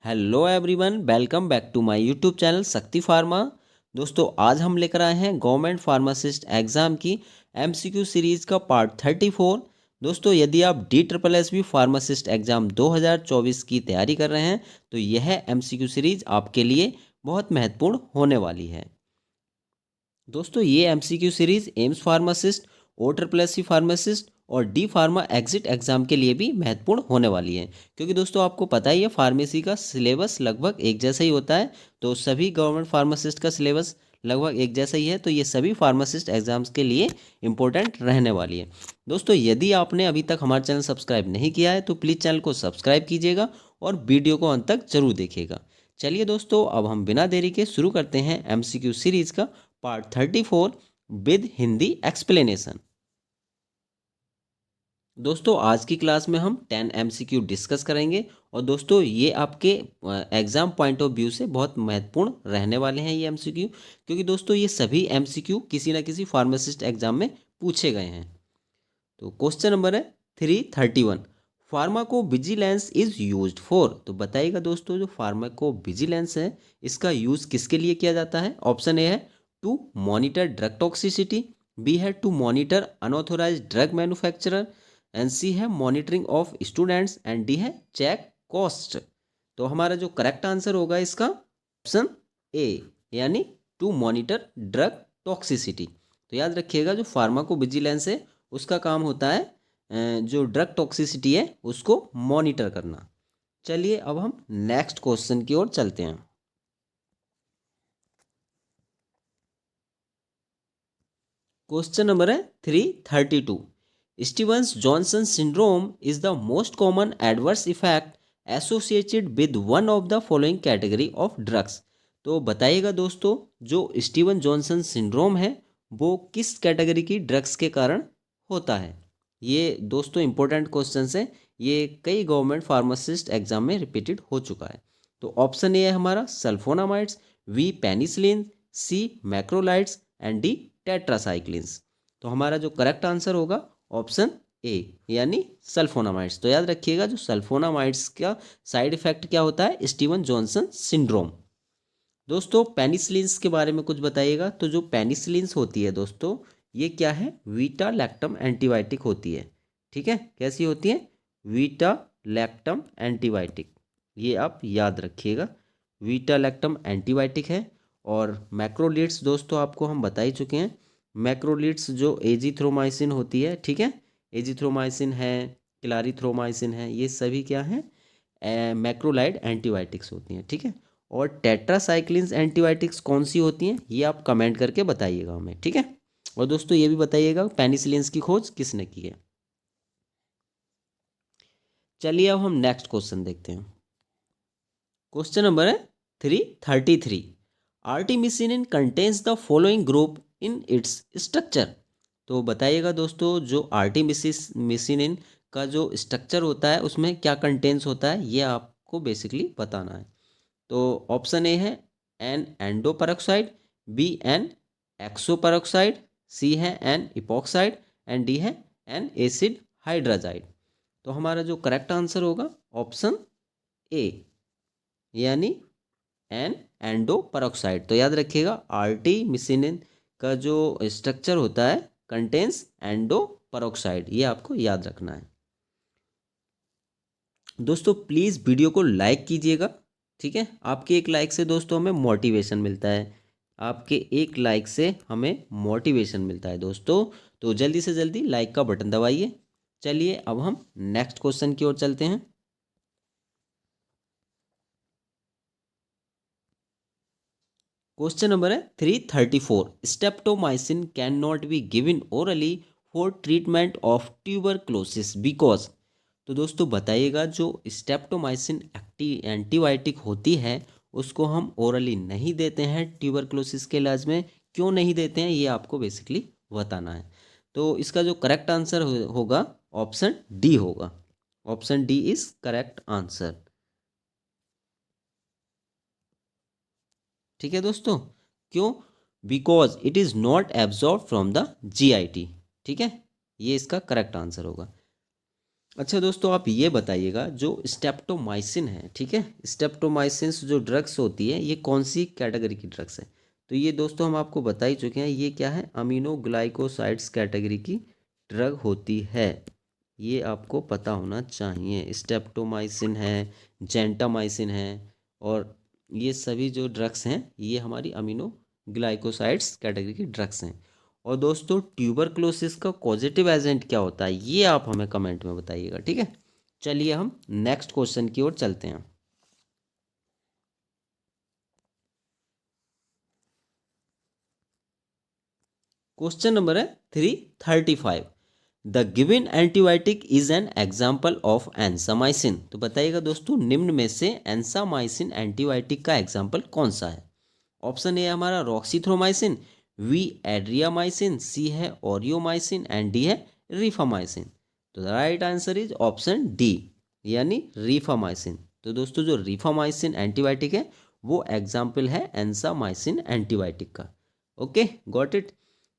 Hello everyone, welcome back to my YouTube channel Shakti pharma. दोस्तों, आज हम लेकर आए हैं गवर्नमेंट फार्मासिस्ट एग्ज़ाम की एमसीक्यू सीरीज़ का पार्ट 34। दोस्तों, यदि आप DSSB फार्मासिस्ट एग्ज़ाम 2024 की तैयारी कर रहे हैं तो यह एमसीक्यू सीरीज़ आपके लिए बहुत महत्वपूर्ण होने वाली है। दोस्तों, ये MCQ series AIIMS pharmacist, O-SSS pharmacist और डी फार्मा एग्जिट एग्ज़ाम के लिए भी महत्वपूर्ण होने वाली है, क्योंकि दोस्तों आपको पता ही है फार्मेसी का सिलेबस लगभग एक जैसा ही होता है। तो सभी गवर्नमेंट फार्मासिस्ट का सिलेबस लगभग एक जैसा ही है, तो ये सभी फार्मासिस्ट एग्ज़ाम्स के लिए इम्पोर्टेंट रहने वाली है। दोस्तों, यदि आपने अभी तक हमारा चैनल सब्सक्राइब नहीं किया है तो प्लीज़ चैनल को सब्सक्राइब कीजिएगा और वीडियो को अंत तक जरूर देखिएगा। चलिए दोस्तों, अब हम बिना देरी के शुरू करते हैं एमसीक्यू सीरीज़ का पार्ट 34 विद हिंदी एक्सप्लेनेशन। दोस्तों, आज की क्लास में हम 10 एमसीक्यू डिस्कस करेंगे और दोस्तों ये आपके एग्ज़ाम पॉइंट ऑफ व्यू से बहुत महत्वपूर्ण रहने वाले हैं ये एमसीक्यू, क्योंकि दोस्तों ये सभी एमसीक्यू किसी ना किसी फार्मासिस्ट एग्जाम में पूछे गए हैं। तो क्वेश्चन नंबर है 331, pharmaco vigilance is used for. तो बताइएगा दोस्तों, जो फार्माको विजिलेंस है इसका यूज़ किसके लिए किया जाता है। ऑप्शन ए है to monitor drug toxicity, B है to monitor unauthorize drug manufacturer, and C है monitoring of students, and D है चेक कॉस्ट। तो हमारा जो करेक्ट आंसर होगा इसका ऑप्शन ए, यानी टू मॉनिटर ड्रग टॉक्सिसिटी। तो याद रखिएगा, जो फार्माको विजिलेंस है उसका काम होता है जो ड्रग टॉक्सिसिटी है उसको मॉनिटर करना। चलिए अब हम नेक्स्ट क्वेश्चन की ओर चलते हैं। क्वेश्चन नंबर है 332, Stevens Johnson syndrome is the most common adverse effect associated with one of the following category of drugs. तो बताइएगा दोस्तों, जो स्टीवन जॉनसन सिंड्रोम है वो किस कैटेगरी की ड्रग्स के कारण होता है। ये दोस्तों इंपॉर्टेंट क्वेश्चन है, ये कई गवर्नमेंट फार्मासिस्ट एग्जाम में रिपीटेड हो चुका है। तो ऑप्शन ए है हमारा sulfonamides, B penicillin, C macrolides, and D tetracyclines. तो हमारा जो करेक्ट आंसर होगा ऑप्शन ए, यानी सल्फोनामाइड्स। तो याद रखिएगा, जो सल्फोनामाइड्स का साइड इफेक्ट क्या होता है, स्टीवन जॉनसन सिंड्रोम। दोस्तों, पेनिसिलिन्स के बारे में कुछ बताइएगा। तो जो पेनिसिलिन्स होती है दोस्तों, ये क्या है, वीटा लैक्टम एंटीबायोटिक होती है। ठीक है, कैसी होती है, वीटा लैक्टम एंटीबायोटिक, ये आप याद रखिएगा, वीटा लैक्टम एंटीबायोटिक है। और मैक्रोलिड्स दोस्तों आपको हम बता ही चुके हैं, मैक्रोलिड्स जो एजिथ्रोमाइसिन होती है, ठीक है, एजिथ्रोमाइसिन है, क्लारिथ्रोमाइसिन है, ये सभी क्या हैं, मैक्रोलाइड एंटीबायोटिक्स होती हैं। ठीक है, और टेट्रासाइक्लिन्स एंटीबायोटिक्स कौन सी होती हैं ये आप कमेंट करके बताइएगा हमें। ठीक है, और दोस्तों ये भी बताइएगा पेनिसिलिन्स की खोज किसने की है। चलिए अब हम नेक्स्ट क्वेश्चन देखते हैं। क्वेश्चन नंबर है 333, artemisinin contains the following group in its structure. तो बताइएगा दोस्तों, जो आर्टिमिसिनिन का जो स्ट्रक्चर होता है उसमें क्या कंटेन्स होता है, ये आपको बेसिकली बताना है। तो ऑप्शन ए है an endo peroxide, B an exo peroxide, C है एन इपॉक्साइड, एंड डी है एन एसिड हाइड्राजाइड। तो हमारा जो करेक्ट आंसर होगा ऑप्शन ए, यानी एन एंडो परऑक्साइड। तो याद रखिएगा, आर्टिमिसिनिन का जो स्ट्रक्चर होता है कंटेन्स एंडो परऑक्साइड, ये आपको याद रखना है। दोस्तों प्लीज़ वीडियो को लाइक कीजिएगा। ठीक है, आपके एक लाइक से दोस्तों हमें मोटिवेशन मिलता है, आपके एक लाइक से हमें मोटिवेशन मिलता है दोस्तों। तो जल्दी से जल्दी लाइक का बटन दबाइए। चलिए अब हम नेक्स्ट क्वेश्चन की ओर चलते हैं। क्वेश्चन नंबर है 334, streptomycin can not be given orally for treatment of tuberculosis because. तो दोस्तों बताइएगा, जो स्टेप्टोमाइसिन एंटीबायोटिक होती है उसको हम ओरली नहीं देते हैं ट्यूबरक्लोसिस के इलाज में। क्यों नहीं देते हैं ये आपको बेसिकली बताना है। तो इसका जो करेक्ट आंसर होगा ऑप्शन डी होगा, option D is correct answer. ठीक है दोस्तों, क्यों, because it is not absorb from the GIT. ठीक है, ये इसका करेक्ट आंसर होगा। अच्छा दोस्तों, आप ये बताइएगा जो स्टेप्टोमाइसिन है, ठीक है, स्टेप्टोमाइसिन जो ड्रग्स होती है ये कौन सी कैटेगरी की ड्रग्स है? तो ये दोस्तों हम आपको बता ही चुके हैं, ये क्या है, अमीनो ग्लाइकोसाइड्स कैटेगरी की ड्रग होती है। ये आपको पता होना चाहिए। स्टेप्टोमाइसिन है, जेंटामाइसिन है, और ये सभी जो ड्रग्स हैं ये हमारी अमीनो ग्लाइकोसाइड्स कैटेगरी की ड्रग्स हैं। और दोस्तों, ट्यूबरक्लोसिस का पॉजिटिव एजेंट क्या होता है ये आप हमें कमेंट में बताइएगा, ठीक है। चलिए हम नेक्स्ट क्वेश्चन की ओर चलते हैं। क्वेश्चन नंबर है 335। The given antibiotic is an example of एंसामाइसिन। तो बताइएगा दोस्तों, निम्न में से एंसामाइसिन एंटीबायोटिक का एग्जाम्पल कौन सा है? ऑप्शन ए है हमारा रॉक्सीथ्रोमाइसिन, बी एड्रियामाइसिन, सी है ओरियोमाइसिन एंड डी है रिफामाइसिन। तो the right answer is option D, यानी रिफामाइसिन। तो दोस्तों, जो रिफामाइसिन एंटीबायोटिक है वो एग्जाम्पल है एंसामाइसिन एंटीबायोटिक का। Okay, got it.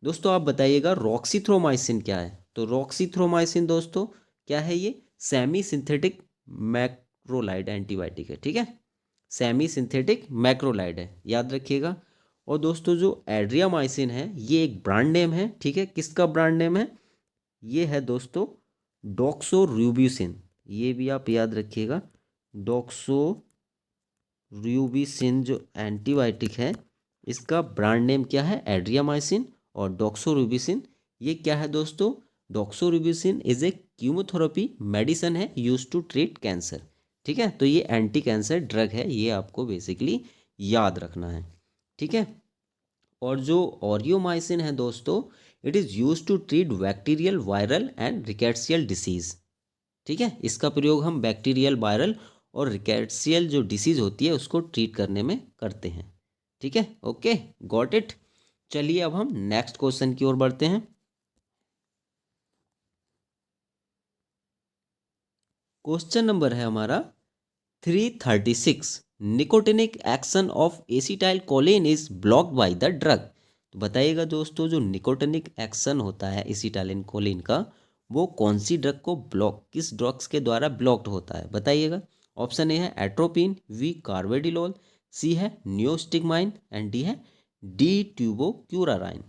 दोस्तों आप बताइएगा रॉक्सीथ्रोमाइसिन क्या है? तो रॉक्सीथ्रोमाइसिन दोस्तों क्या है? ये सेमी सिंथेटिक मैक्रोलाइड एंटीबायोटिक है, ठीक है, सेमी सिंथेटिक मैक्रोलाइड है, याद रखिएगा। और दोस्तों जो एड्रियामाइसिन है ये एक ब्रांड नेम है, ठीक है, किसका ब्रांड नेम है? ये है दोस्तों डॉक्सोरिबोसिन, ये भी आप याद रखिएगा। डॉक्सोरिबोसिन जो एंटीबायोटिक है इसका ब्रांड नेम क्या है? एड्रियामाइसिन। और डॉक्सोरिबोसिन ये क्या है दोस्तों? डॉक्सोरिबोसिन इज ए कीमोथेरेपी मेडिसिन है यूज टू ट्रीट कैंसर, ठीक है। तो ये एंटी कैंसर ड्रग है, ये आपको बेसिकली याद रखना है, ठीक है। और जो ओरियोमाइसिन है दोस्तों, it is use to treat bacterial viral and rickettsial disease, ठीक है। इसका प्रयोग हम बैक्टीरियल वायरल और रिकेट्सियल जो डिसीज होती है उसको ट्रीट करने में करते हैं, ठीक है। Okay, got it. चलिए अब हम नेक्स्ट क्वेश्चन की ओर बढ़ते हैं। क्वेश्चन नंबर है हमारा 336। Nicotinic action of acetyl choline is blocked by the drug. तो बताइएगा दोस्तों, जो निकोटिनिक एक्शन होता है एसिटाइलिन कोलिन का वो कौन सी ड्रग को ब्लॉक, किस ड्रग्स के द्वारा ब्लॉक्ड होता है बताइएगा। ऑप्शन ए है एट्रोपिन, बी कार्वेडिलोल, सी है नियोस्टिगमाइन एंड डी है डी ट्यूबोक्यूराराइन।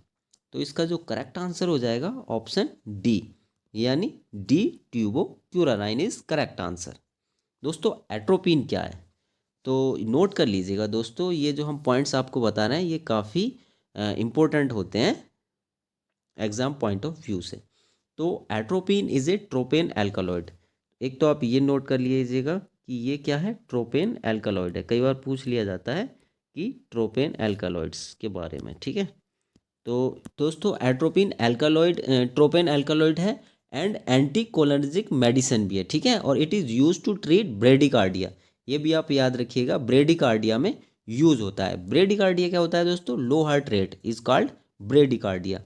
तो इसका जो करेक्ट आंसर हो जाएगा ऑप्शन डी, यानी डी ट्यूबोक्यूराराइन इज करेक्ट आंसर। दोस्तों एट्रोपिन क्या है? तो नोट कर लीजिएगा दोस्तों, ये जो हम पॉइंट्स आपको बता रहे हैं ये काफ़ी इम्पोर्टेंट होते हैं एग्जाम पॉइंट ऑफ व्यू से। तो एट्रोपिन इज ए ट्रोपेन एल्कालॉइड। एक तो आप ये नोट कर लीजिएगा कि ये क्या है? ट्रोपेन एल्कालॉइड है। कई बार पूछ लिया जाता है कि ट्रोपेन एल्कालॉइड्स के बारे में, ठीक है। तो दोस्तों एट्रोपिन एल्कालॉइड, ट्रोपेन एल्कालॉइड है एंड एंटीकोलिनर्जिक मेडिसिन भी है, ठीक है। और it is use to treat bradycardia, ये भी आप याद रखिएगा, ब्रेडिकार्डिया में यूज होता है। ब्रेडिकार्डिया क्या होता है दोस्तों? Low heart rate is called bradycardia,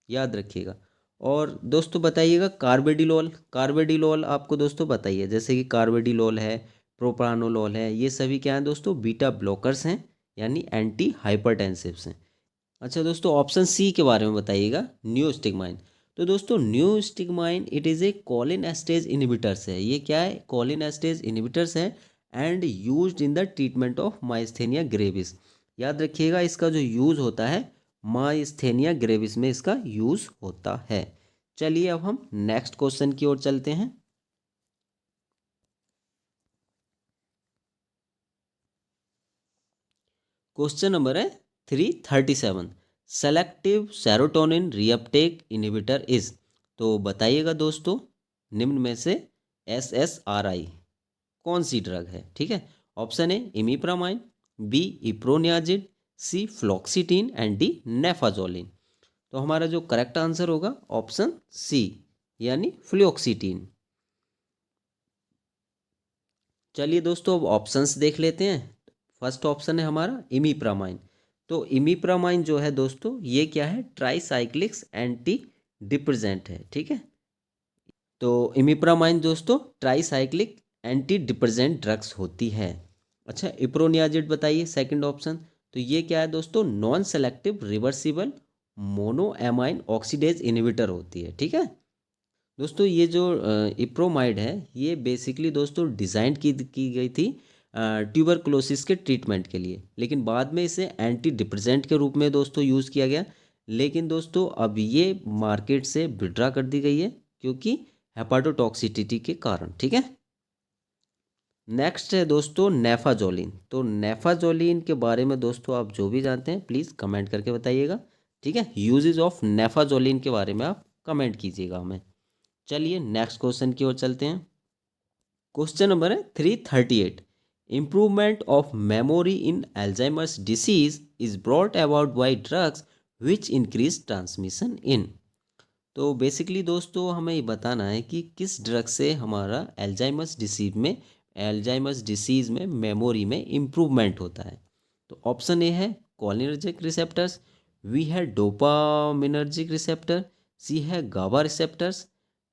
याद रखिएगा। और दोस्तों बताइएगा कार्बेडिलोल, कार्बेडिलोल आपको दोस्तों बताइए, जैसे कि कार्बेडिलोल है, प्रोप्रानोलोल है, ये सभी क्या हैं दोस्तों? बीटा ब्लॉकर्स हैं, यानी एंटी हाइपरटेंसिव्स हैं। अच्छा दोस्तों, ऑप्शन सी के बारे में बताइएगा, नियोस्टिगमाइन। तो दोस्तों neostigmine it is a cholinesterase inhibitors है। ये क्या है? कोलिन एस्टेज इनहिबिटर्स है and used in the treatment of myasthenia gravis. याद रखिएगा इसका जो यूज़ होता है माइस्थेनिया ग्रेविस में इसका यूज़ होता है। चलिए अब हम नेक्स्ट क्वेश्चन की ओर चलते हैं। क्वेश्चन नंबर है 337। Selective serotonin reuptake inhibitor is. तो बताइएगा दोस्तों, निम्न में से SSRI कौन सी ड्रग है, ठीक है। Option A imipramine, B iproniazid, C fluoxetine and D naphazoline. तो हमारा जो करेक्ट आंसर होगा ऑप्शन सी, यानी फ्लॉक्सीटिन। चलिए दोस्तों अब ऑप्शंस देख लेते हैं। फर्स्ट ऑप्शन है हमारा इमिप्रामाइन। तो इमिप्रामाइन जो है दोस्तों ये क्या है? ट्राईसाइक्लिक्स एंटी डिप्रेसेंट है, ठीक है। तो इमिप्रामाइन दोस्तों ट्राईसाइक्लिक एंटी डिप्रेसेंट ड्रग्स होती है। अच्छा इप्रोनियाजिड बताइए, सेकंड ऑप्शन। तो ये क्या है दोस्तों? Non selective reversible monoamine oxidase inhibitor होती है, ठीक है। दोस्तों ये जो इप्रोमाइड है ये बेसिकली दोस्तों डिज़ाइन की गई थी ट्यूबरकुलोसिस के ट्रीटमेंट के लिए, लेकिन बाद में इसे एंटी डिप्रेसेंट के रूप में दोस्तों यूज़ किया गया। लेकिन दोस्तों अब ये मार्केट से विड्रा कर दी गई है क्योंकि हेपाटोटॉक्सिसिटी के कारण। ठीक है, नेक्स्ट है दोस्तों नेफाजोलिन। तो नेफाजोलिन के बारे में दोस्तों आप जो भी जानते हैं प्लीज़ कमेंट करके बताइएगा। ठीक है, यूजेज ऑफ नेफाजोलिन के बारे में आप कमेंट कीजिएगा हमें। चलिए नेक्स्ट क्वेश्चन की ओर चलते हैं। क्वेश्चन नंबर है 338। Improvement of memory in Alzheimer's disease is brought about by drugs which increase transmission in. तो बेसिकली दोस्तों हमें ये बताना है कि किस ड्रग से हमारा एल्जाइमर्स डिसीज़ में मेमोरी में इम्प्रूवमेंट होता है। तो ऑप्शन ए है कोलिनर्जिक रिसेप्टर्स, बी है डोपामिनर्जिक रिसेप्टर, सी है गाबा रिसेप्टर्स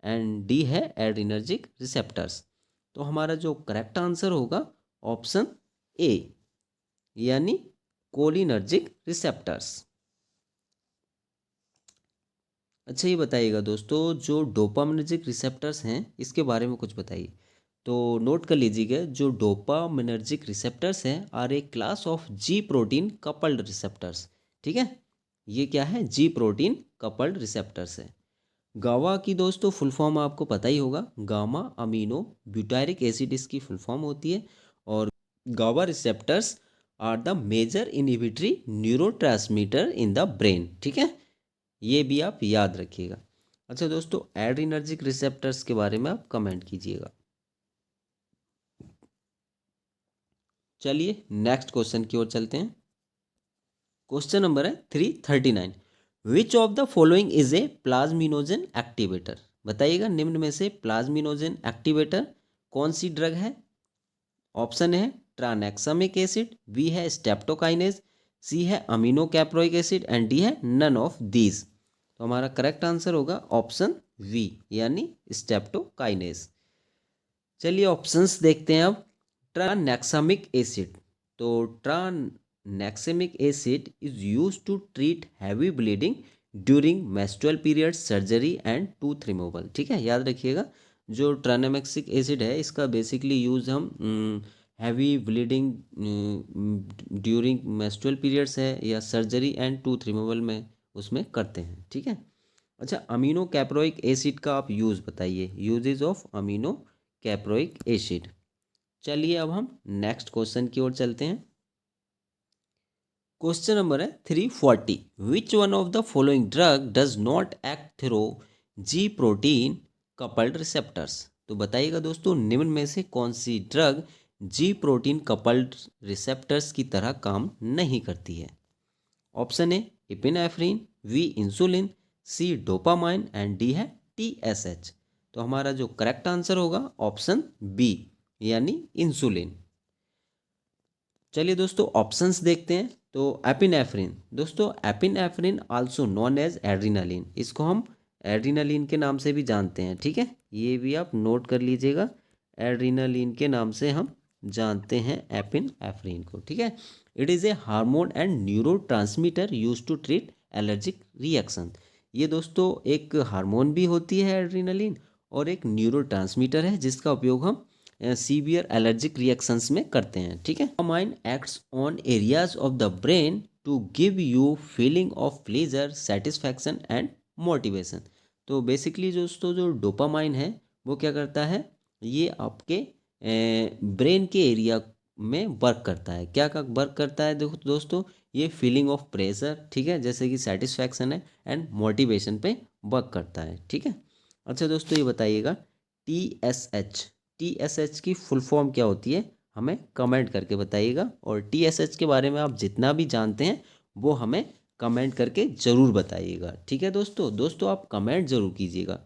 एंड डी है एड्रिनर्जिक रिसेप्टर्स। तो हमारा जो करेक्ट आंसर होगा ऑप्शन ए यानी कोलिनर्जिक रिसेप्टर्स। अच्छा ये बताइएगा दोस्तों जो डोपामिनर्जिक रिसेप्टर्स हैं इसके बारे में कुछ बताइए। तो नोट कर लीजिएगा जो डोपामिनर्जिक रिसेप्टर्स हैं are a class of G protein coupled receptors. ठीक है, ये क्या है, जी प्रोटीन कपल्ड रिसेप्टर्स है। गावा की दोस्तों फुल फॉर्म आपको पता ही होगा, गामा अमीनो ब्यूटारिक एसिड इसकी फुल फॉर्म होती है। और गावा receptors are the major inhibitory neurotransmitter in the brain. ठीक है, ये भी आप याद रखिएगा। अच्छा दोस्तों एड्रिनर्जिक रिसेप्टर्स के बारे में आप कमेंट कीजिएगा। चलिए नेक्स्ट क्वेश्चन की ओर चलते हैं। क्वेश्चन नंबर है 339। Which of the following is a plasminogen activator. बताइएगा निम्न में से प्लाज्मिनोजन एक्टिवेटर कौन सी ड्रग है। ऑप्शन है ट्रानेक्सामिक एसिड, बी है स्टेप्टोकाइनेज, सी है amino caproic acid and D है नन ऑफ दीज। तो हमारा करेक्ट आंसर होगा ऑप्शन वी यानी स्टेप्टोकाइनेज। चलिए ऑप्शंस देखते हैं अब। Tranexamic acid. तो tranexamic acid is used to treat heavy bleeding during menstrual period, surgery and tooth removal. ठीक है, याद रखिएगा जो ट्रानेक्सामिक एसिड है इसका बेसिकली यूज़ हम heavy bleeding during menstrual periods है या सर्जरी एंड टूथ रिमूवल में उसमें करते हैं। ठीक है, अच्छा अमीनो कैप्रोइक एसिड का आप यूज़ बताइए, uses of amino caproic acid. चलिए अब हम नेक्स्ट क्वेश्चन की ओर चलते हैं। क्वेश्चन नंबर है 340। Which one of the following drug does not act through G protein coupled receptors. तो बताइएगा दोस्तों निम्न में से कौन सी drug G protein coupled receptors की तरह काम नहीं करती है। Option A epinephrine, B insulin, C dopamine and D है टीएसएच। तो हमारा जो करेक्ट आंसर होगा ऑप्शन बी यानी इंसुलिन। चलिए दोस्तों ऑप्शंस देखते हैं। तो एपिनेफ्रिन, दोस्तों epinephrine also non as adrenaline, इसको हम एड्रीनालिन के नाम से भी जानते हैं। ठीक है, ये भी आप नोट कर लीजिएगा, एड्रीनालिन के नाम से हम जानते हैं एपिनेफ्रिन को। ठीक है, it is a hormone and neurotransmitter use to treat allergic reaction. ये दोस्तों एक हार्मोन भी होती है एड्रीनालिन और एक न्यूरो ट्रांसमीटर है जिसका उपयोग हम सीवियर एलर्जिक रिएक्शंस में करते हैं। ठीक है, dopamine acts on areas of the brain to give you feeling of pleasure, satisfaction and motivation. तो बेसिकली दोस्तों जो डोपामाइन है वो क्या करता है, ये आपके ब्रेन के एरिया में वर्क करता है। क्या का वर्क करता है देखो दोस्तों, ये फीलिंग ऑफ प्रेशर, ठीक है, जैसे कि सेटिस्फैक्शन है एंड मोटिवेशन पे वर्क करता है। ठीक है, अच्छा दोस्तों ये बताइएगा टीएसएच की फुल फॉर्म क्या होती है, हमें कमेंट करके बताइएगा। और टीएसएच के बारे में आप जितना भी जानते हैं वो हमें कमेंट करके ज़रूर बताइएगा। ठीक है दोस्तों आप कमेंट ज़रूर कीजिएगा।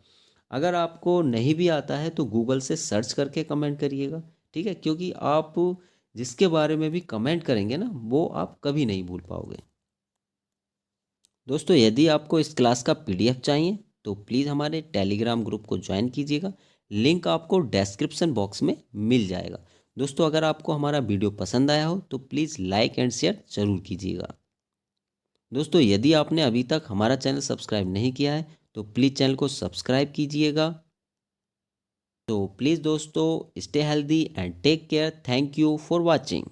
अगर आपको नहीं भी आता है तो गूगल से सर्च करके कमेंट करिएगा। ठीक है, क्योंकि आप जिसके बारे में भी कमेंट करेंगे ना वो आप कभी नहीं भूल पाओगे। दोस्तों यदि आपको इस क्लास का पीडीएफ चाहिए तो प्लीज़ हमारे टेलीग्राम ग्रुप को ज्वाइन कीजिएगा, लिंक आपको डिस्क्रिप्शन बॉक्स में मिल जाएगा। दोस्तों अगर आपको हमारा वीडियो पसंद आया हो तो प्लीज़ लाइक एंड शेयर ज़रूर कीजिएगा। दोस्तों यदि आपने अभी तक हमारा चैनल सब्सक्राइब नहीं किया है तो प्लीज़ चैनल को सब्सक्राइब कीजिएगा तो प्लीज़ दोस्तों stay healthy and take care. Thank you for watching.